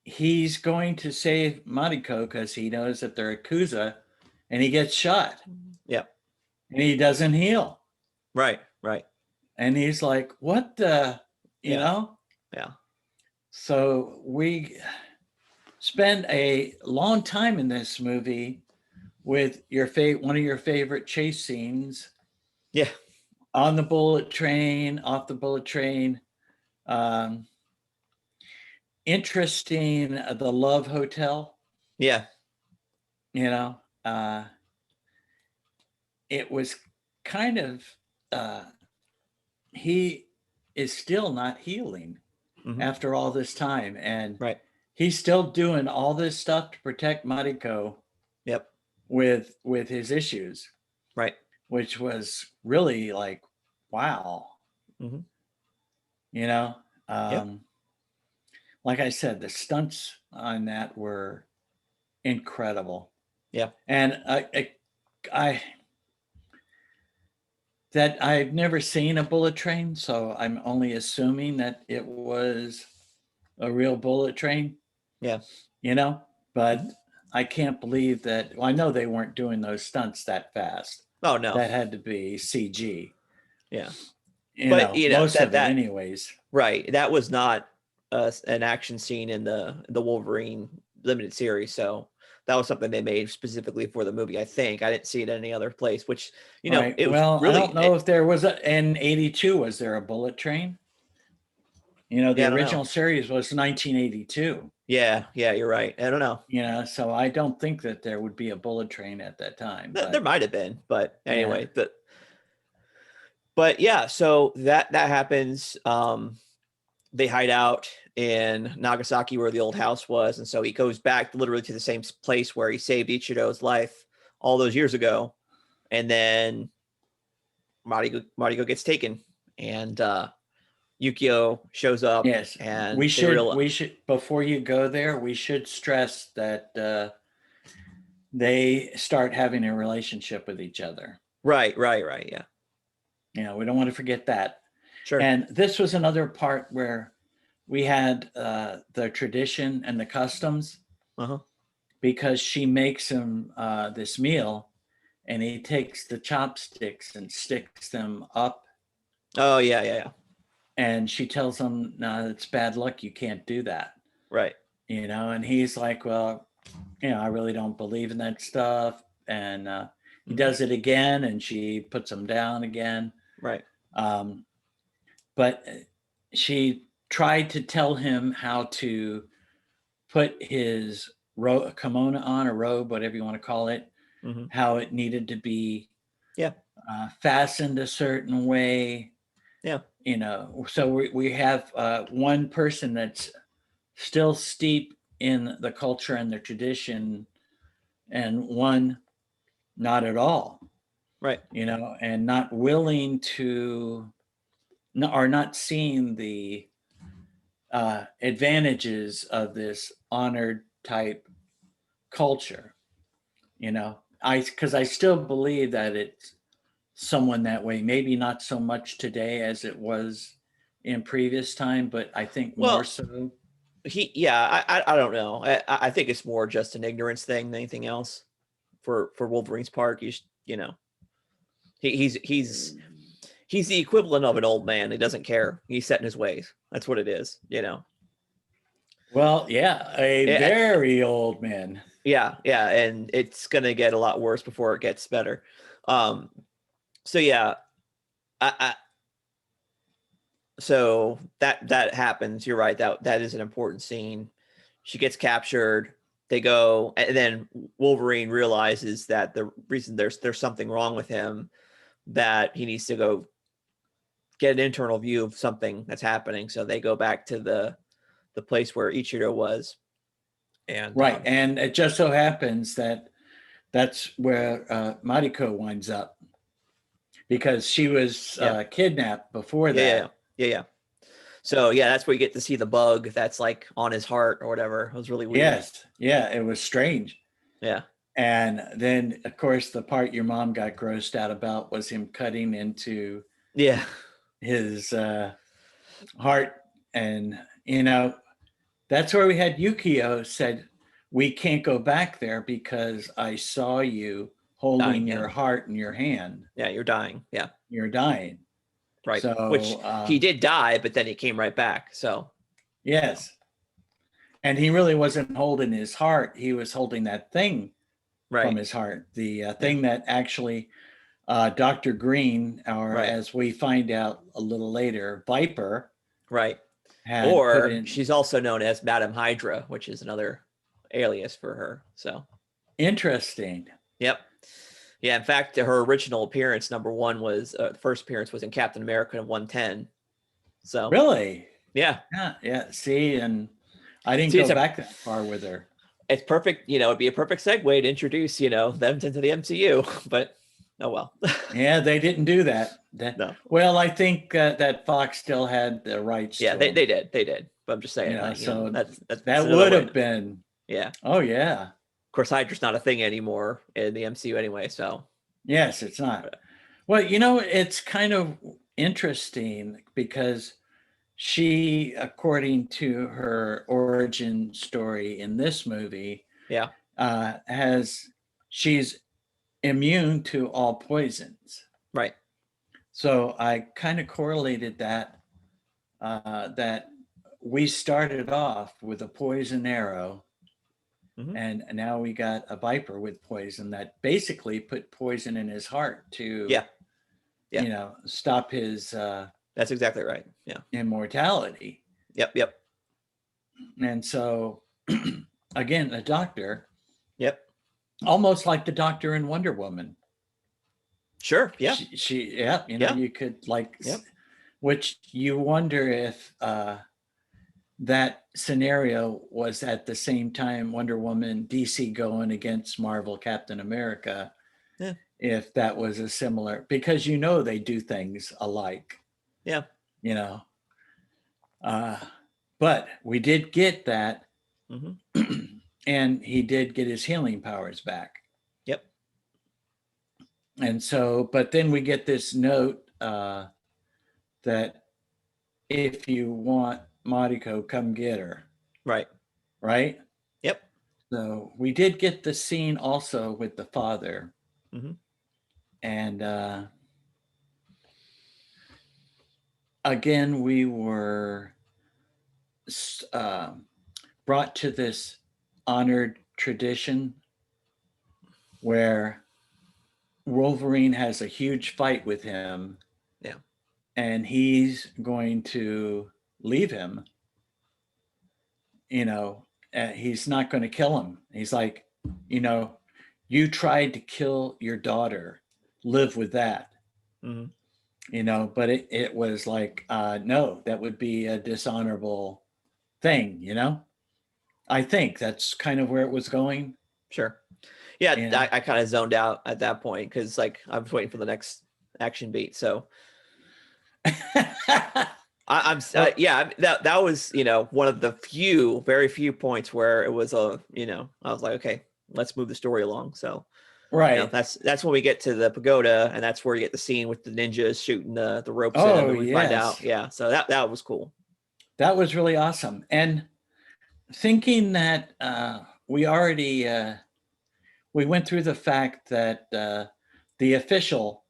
he's going to save Mariko because he knows that they're Yakuza, and he gets shot. Yeah. And he doesn't heal. Right. Right. And he's like, what the, you know? Yeah. So we spend a long time in this movie with one of your favorite chase scenes. Yeah. On the bullet train, off the bullet train. Interesting, the Love Hotel. Yeah. It was kind of, he is still not healing after all this time. And right. He's still doing all this stuff to protect Mariko. Yep. With his issues. Right. Which was really like, wow. Mm-hmm. Yep. Like I said, the stunts on that were incredible. Yeah. And I've never seen a bullet train, so I'm only assuming that it was a real bullet train. Yeah. But I can't believe that. Well, I know they weren't doing those stunts that fast. Oh no. That had to be CG. Yeah. But most of it anyways. Right. That was not an action scene in the Wolverine limited series, so that was something they made specifically for the movie. I think I didn't see it any other place. Which right. it was really. I don't know if there was in '82. Was there a bullet train? The original series was 1982. Yeah, you're right. I don't know. So I don't think that there would be a bullet train at that time. There might have been, but anyway, but yeah. So that happens. They hide out in Nagasaki where the old house was, and so he goes back literally to the same place where he saved Ichiro's life all those years ago, and then Mariko gets taken, and Yukio shows up. Yes, and we should before you go there, we should stress that they start having a relationship with each other. Right. Yeah. We don't want to forget that. Sure. And this was another part where we had the tradition and the customs, because she makes him this meal, and he takes the chopsticks and sticks them up. Oh yeah. And she tells him, "No, it's bad luck. You can't do that." Right. And he's like, "Well, I really don't believe in that stuff." And he does it again, and she puts him down again. Right. But she tried to tell him how to put his kimono on, a robe, whatever you want to call it, how it needed to be fastened a certain way. Yeah. So we have one person that's still steep in the culture and the tradition, and one not at all. Right. And not willing to, or not seeing the advantages of this honored type culture. because I still believe that it's someone that way. Maybe not so much today as it was in previous time, but I think more Well, so. I don't know. I think it's more just an ignorance thing than anything else. For Wolverine's part, he's the equivalent of an old man. He doesn't care. He's set in his ways. That's what it is. Well, yeah, a very old man. Yeah, and it's gonna get a lot worse before it gets better. So yeah, so that happens. You're right. That is an important scene. She gets captured. They go, and then Wolverine realizes that the reason there's something wrong with him, that he needs to go get an internal view of something that's happening. So they go back to the place where Ichiro was. And right. And it just so happens that that's where Mariko winds up, because she was kidnapped before that. Yeah. So yeah, that's where you get to see the bug that's like on his heart or whatever. It was really weird. Yes. Yeah, it was strange. Yeah. And then, of course, the part your mom got grossed out about was him cutting into his heart. And, that's where we had Yukio said, we can't go back there because I saw you holding your heart in your hand. Yeah, you're dying. Yeah. You're dying. Right. So, which he did die, but then he came right back. So. Yes. And he really wasn't holding his heart. He was holding that thing from his heart. The thing that actually Dr. Green, or as we find out a little later, Viper. Right. Or she's also known as Madam Hydra, which is another alias for her. So. Interesting. Yep. Yeah, in fact, her original appearance, number one, was first appearance was in Captain America in 110. So really, yeah. See, and I didn't go back that far with her. It's perfect. It'd be a perfect segue to introduce them into the MCU. But oh well. Yeah, they didn't do that. No. Well, I think that Fox still had the rights. Yeah, to they did. But I'm just saying. That would have been. Yeah. Oh yeah. Of course, Hydra's not a thing anymore in the MCU anyway, so. Yes, it's not. Well, it's kind of interesting because she, according to her origin story in this movie, she's immune to all poisons. Right. So I kind of correlated that we started off with a poison arrow. Mm-hmm. And now we got a Viper with poison that basically put poison in his heart to, stop his. That's exactly right. Yeah. Immortality. Yep. And so, again, a doctor. Yep. Almost like the doctor in Wonder Woman. Sure. Yeah. You could which you wonder if. That scenario was at the same time Wonder Woman, DC going against Marvel, Captain America. Yeah. If that was a similar, because they do things alike. Yeah. But we did get that. Mm-hmm. And he did get his healing powers back. Yep. And so, but then we get this note that if you want Mariko, come get her. Right. Yep. So we did get the scene also with the father. Mm-hmm. And again, we were brought to this honored tradition where Wolverine has a huge fight with him. Yeah. And he's going to leave him, he's not going to kill him. He's like, you tried to kill your daughter, live with that. Mm-hmm. But it was like, no, that would be a dishonorable thing, I think that's kind of where it was going. Sure. Yeah. I kind of zoned out at that point because I was waiting for the next action beat. So that was, one of the very few points where it was I was like, okay, let's move the story along. So, Right. that's when we get to the pagoda, and that's where you get the scene with the ninjas shooting the ropes in them, Oh, and we find yes. out. Yeah. So that was cool. That was really awesome. And thinking that we already we went through the fact that the official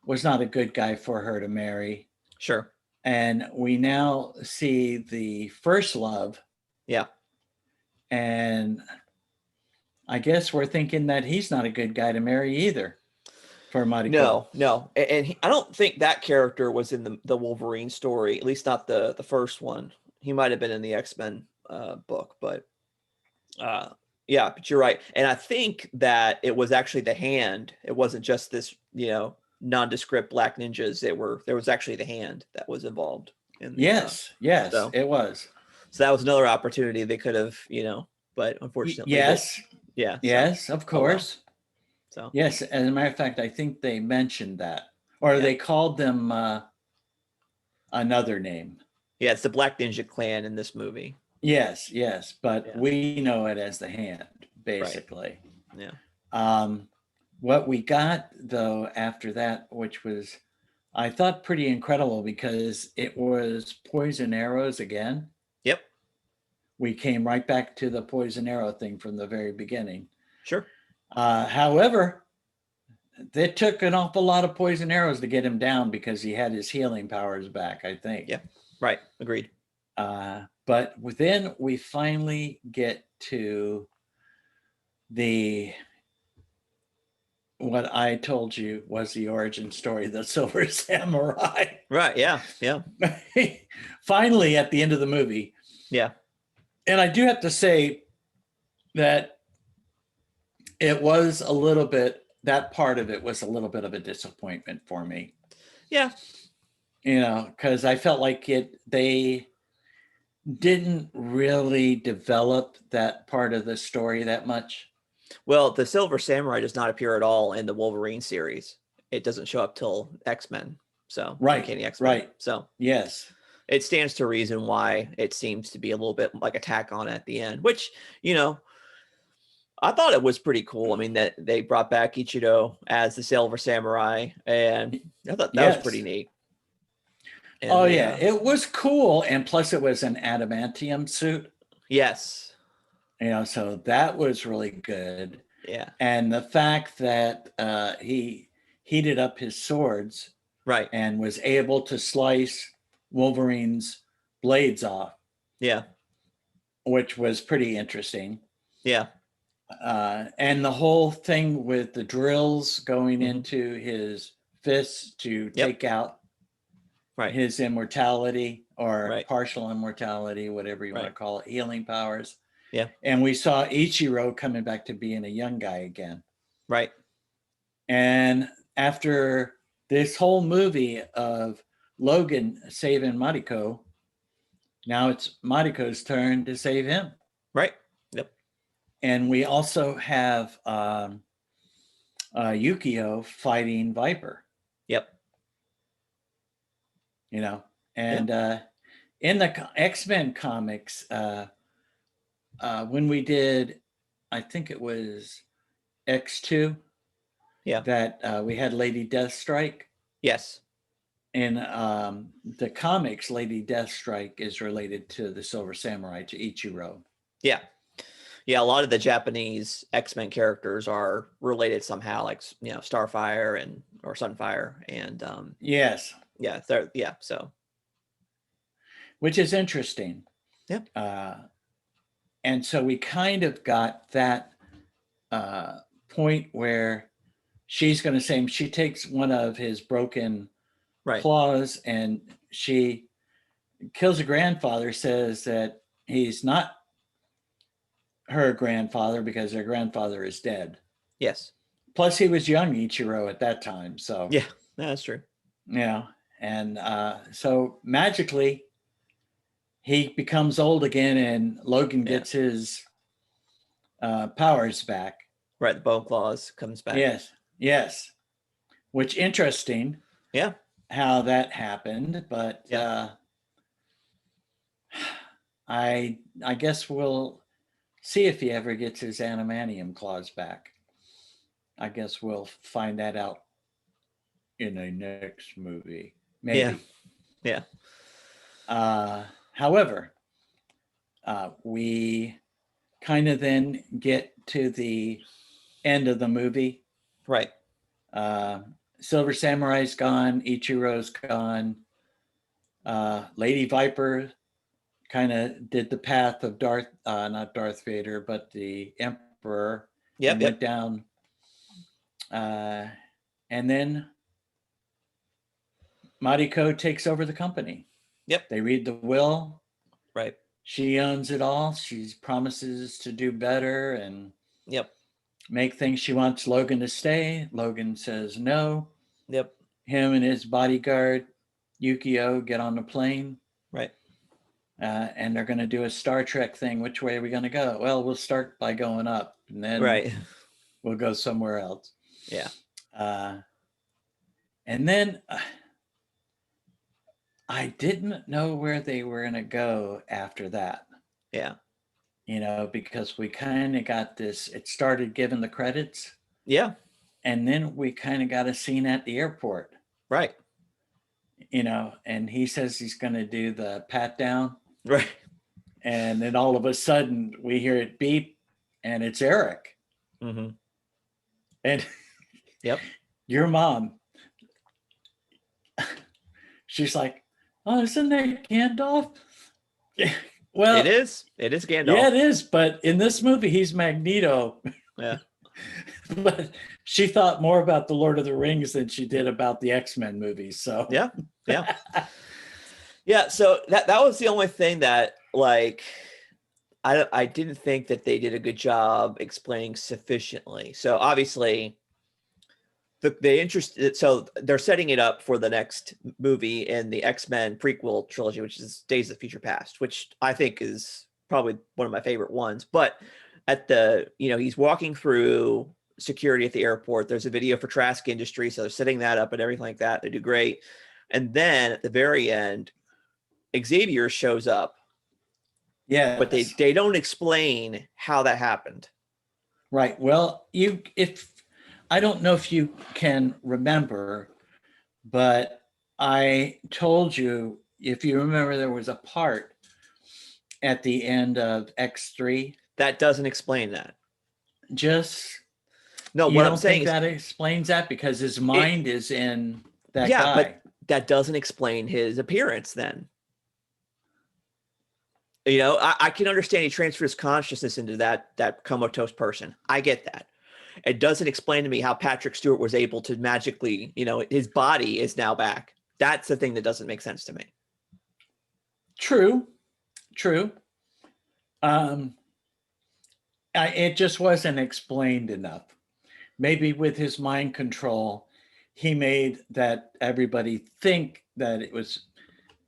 was not a good guy for her to marry, Sure. and we now see the first love, Yeah. and I guess we're thinking that he's not a good guy to marry either for Mariko. No, and I don't think that character was in the Wolverine story, at least not the first one. He might have been in the X-Men book, but yeah, but you're right. And I think that it was actually the Hand. It wasn't just this, nondescript black ninjas. There was actually the Hand that was involved in the Yes, so it was. that was another opportunity they could have, but unfortunately Yes, yeah. yes, of course. So Yes, as a matter of fact, I think they mentioned that, or they called them another name. Yeah, it's the Black Ninja Clan in this movie. Yes, but we know it as the Hand, basically. Right. Yeah. What we got though after that, which was, I thought, pretty incredible because it was poison arrows again. Yep. We came right back to the poison arrow thing from the very beginning. Sure. However, it took an awful lot of poison arrows to get him down because he had his healing powers back, I think. Yeah. Right. Agreed. But then we finally get to what I told you was the origin story, the Silver Samurai. Right. Yeah. Yeah. Finally, at the end of the movie. Yeah. And I do have to say that it was a little bit, that part of it was a little bit of a disappointment for me. Yeah. Because I felt like they didn't really develop that part of the story that much. Well, the Silver Samurai does not appear at all in the Wolverine series. It doesn't show up till X-Men. So Right. Right. So yes, it stands to reason why it seems to be a little bit like a tack on at the end, which, I thought it was pretty cool. I mean, that they brought back Ichido as the Silver Samurai, and I thought that was pretty neat. And it was cool. And plus it was an adamantium suit. Yes. So that was really good. Yeah. And the fact that he heated up his swords, right, and was able to slice Wolverine's blades off. Yeah. Which was pretty interesting. Yeah. And the whole thing with the drills going into his fists to take out his immortality or partial immortality, whatever you want to call it, healing powers. Yeah. And we saw Ichiro coming back to being a young guy again. Right. And after this whole movie of Logan saving Mariko, now it's Mariko's turn to save him. Right. Yep. And we also have Yukio fighting Viper. Yep. And in the X-Men comics, when we did, I think it was X2, that we had Lady Deathstrike. Yes. In the comics, Lady Deathstrike is related to the Silver Samurai, to Ichiro. Yeah. Yeah, a lot of the Japanese X-Men characters are related somehow, like, Starfire or Sunfire, and yes. Yeah, so. Which is interesting. Yeah. And so we kind of got that point where she's going to say, she takes one of his broken claws and she kills a grandfather, says that he's not her grandfather because her grandfather is dead. Yes. Plus he was young, Ichiro, at that time. So yeah, that's true. And so magically he becomes old again and Logan gets his powers back. Right, the bone claws comes back. Yes. Which interesting. Yeah. How that happened, but I guess we'll see if he ever gets his adamantium claws back. I guess we'll find that out in a next movie, maybe. Yeah. However, we kind of then get to the end of the movie. Right. Silver Samurai's gone. Ichiro's gone. Lady Viper kind of did the path of not Darth Vader, but the Emperor. Yep. Went down. And then Mariko takes over the company. Yep. They read the will. Right. She owns it all. She promises to do better and make things. She wants Logan to stay. Logan says no. Yep. Him and his bodyguard, Yukio, get on the plane. Right. And they're going to do a Star Trek thing. Which way are we going to go? Well, we'll start by going up, and then we'll go somewhere else. Yeah. And then I didn't know where they were going to go after that. Yeah. You know, because we kind of got this, it started giving the credits. Yeah. And then we kind of got a scene at the airport. Right. You know, and he says he's going to do the pat down. Right. And then all of a sudden we hear it beep and it's Eric. Mm-hmm. And yep. Your mom, she's like, oh, isn't that Gandalf? Well, it is Gandalf. Yeah, it is. But in this movie, he's Magneto. Yeah. But she thought more about the Lord of the Rings than she did about the X-Men movies. So yeah. So that was the only thing that, like, I didn't think that they did a good job explaining sufficiently. So obviously, so they're setting it up for the next movie in the X-Men prequel trilogy, which is Days of Future Past, which I think is probably one of my favorite ones. But at he's walking through security at the airport. There's a video for Trask Industries, so they're setting that up and everything like that. They do great. And then at the very end, Xavier shows up. Yeah. But they don't explain how that happened. Right. Well, I don't know if you can remember, but I told you, if you remember, there was a part at the end of X3 that doesn't explain that. No, what I'm saying is that explains that, because his mind is in that guy. But that doesn't explain his appearance then. You know, I can understand he transfers consciousness into that comatose person. I get that. It doesn't explain to me how Patrick Stewart was able to magically, his body is now back. That's the thing that doesn't make sense to me. True. It just wasn't explained enough. Maybe with his mind control, he made that everybody think that it was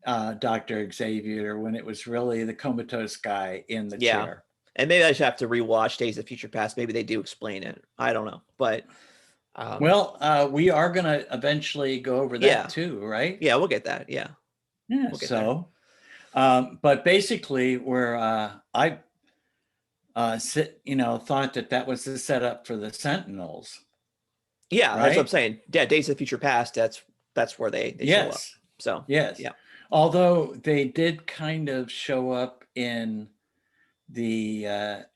Dr. Xavier when it was really the comatose guy in the chair. And maybe I should have to rewatch Days of Future Past. Maybe they do explain it. I don't know. But we are going to eventually go over that too, right? Yeah, we'll get that. Yeah. We'll but basically, where I thought that was the setup for the Sentinels. Yeah, right? That's what I'm saying. Yeah, Days of Future Past. That's where they show up. So yes, yeah. Although they did kind of show up in the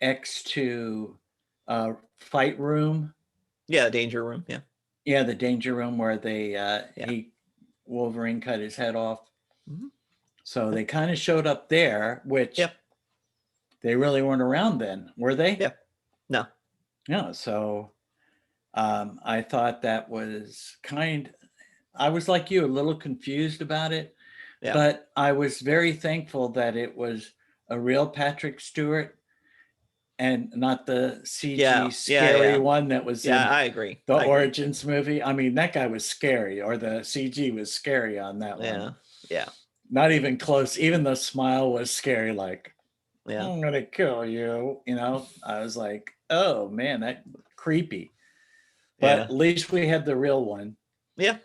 X2 fight room. Yeah, the danger room. Yeah. Yeah, the danger room where Wolverine cut his head off. Mm-hmm. So they kind of showed up there, which they really weren't around then, were they? Yeah. No. No. So I thought that was I was like you, a little confused about it, but I was very thankful that it was a real Patrick Stewart and not the CG scary one that was in I agree. The Origins movie. I mean, that guy was scary, or the CG was scary on that one. Yeah. Not even close. Even the smile was scary, like, I'm going to kill you. I was like, oh man, that creepy. But at least we had the real one. Yeah.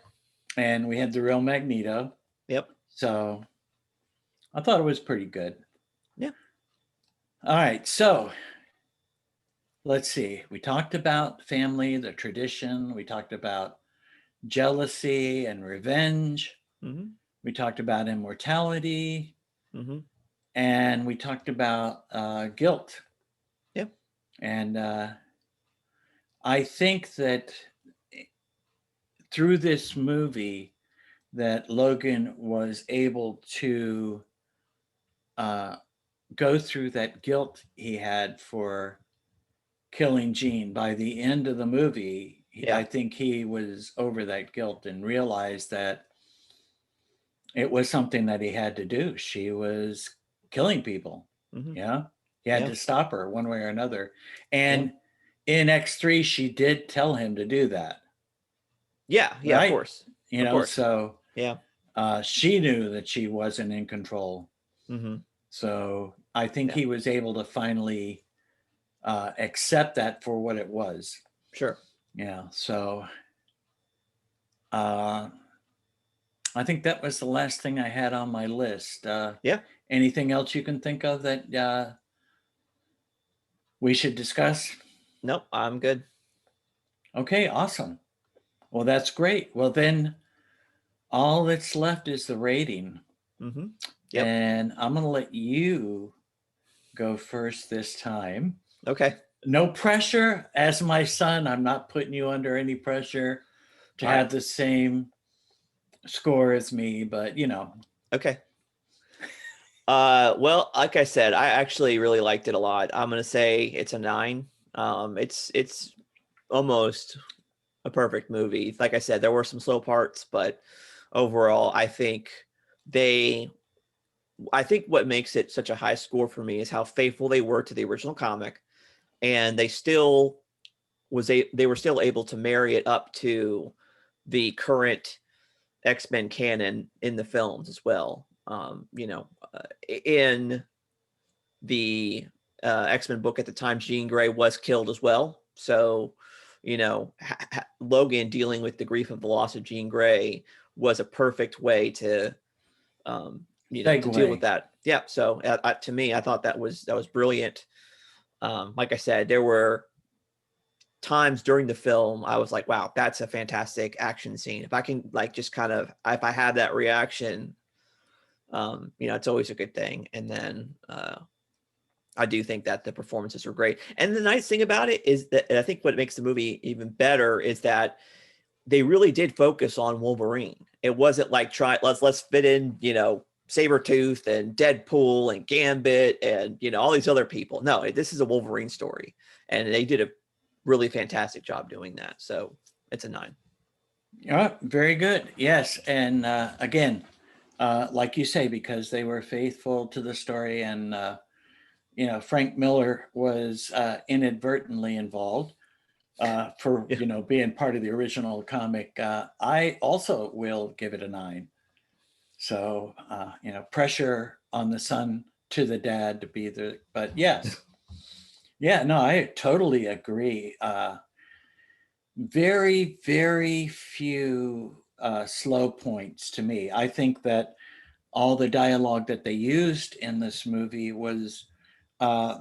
And we had the real Magneto. Yep. So I thought it was pretty good. Yeah. All right. So let's see. We talked about family, the tradition. We talked about jealousy and revenge. Mm-hmm. We talked about immortality. Mm-hmm. And we talked about guilt. Yep. And I think that through this movie, that Logan was able to go through that guilt he had for killing Jean. By the end of the movie, Yeah. I think he was over that guilt and realized that it was something that he had to do. She was killing people. Mm-hmm. Yeah. He had Yeah. to stop her one way or another. And Yeah. in X3, she did tell him to do that. Yeah. Yeah. Of Right. course. Of course. So Yeah. she knew that she wasn't in control. Mm-hmm. So I think Yeah. he was able to finally accept that for what it was. Sure. Yeah. So I think that was the last thing I had on my list. Yeah. Anything else you can think of that we should discuss? Nope. I'm good. Okay, awesome. Well, that's great. Well, then all that's left is the rating. Mm-hmm. Yep. And I'm going to let you go first this time. Okay. No pressure. As my son, I'm not putting you under any pressure to have the same score as me, but you know. Okay. Well, like I said, I actually really liked it a lot. I'm gonna say it's a 9. It's almost a perfect movie. Like I said, there were some slow parts, but overall, I think what makes it such a high score for me is how faithful they were to the original comic, and they were still able to marry it up to the current X-Men canon in the films as well. In the X-Men book at the time, Jean Grey was killed as well. So, Logan dealing with the grief of the loss of Jean Grey was a perfect way to, to deal with that. Yeah. So to me, I thought that was brilliant. Like I said, there were times during the film I was like, wow, that's a fantastic action scene. If I can if I have that reaction, it's always a good thing. And then I do think that the performances were great. And the nice thing about it is that, and I think what makes the movie even better is that they really did focus on Wolverine. It wasn't like let's fit in, Sabretooth and Deadpool and Gambit and, all these other people. No, this is a Wolverine story. And they did a really fantastic job doing that. So it's a 9. Yeah, very good. Yes. And again, like you say, because they were faithful to the story and, Frank Miller was inadvertently involved for, being part of the original comic. I also will give it a 9. So, pressure on the son to the dad to be but yes. Yeah, no, I totally agree. Very, very few slow points to me. I think that all the dialogue that they used in this movie was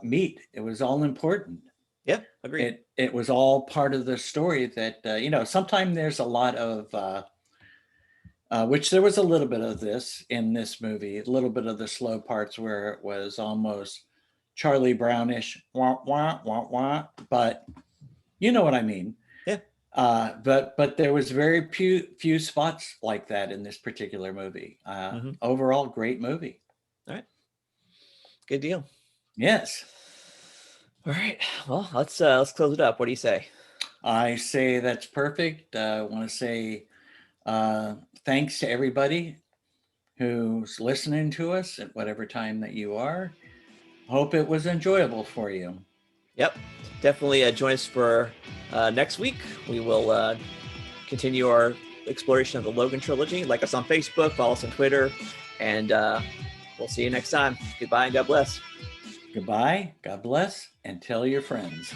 meat. It was all important. Yeah, agreed. It was all part of the story that, sometimes there's a lot of, which there was a little bit of this in this movie, a little bit of the slow parts where it was almost Charlie Brownish, wah, wah, wah, wah, but you know what I mean. Yeah. But there was very few spots like that in this particular movie. Overall, great movie. All right. Good deal. Yes. All right. Well, let's close it up. What do you say? I say that's perfect. I want to say thanks to everybody who's listening to us at whatever time that you are. Hope it was enjoyable for you. Yep. Definitely join us for next week. We will continue our exploration of the Logan trilogy. Like us on Facebook, follow us on Twitter, and we'll see you next time. Goodbye and God bless. Goodbye, God bless, and tell your friends.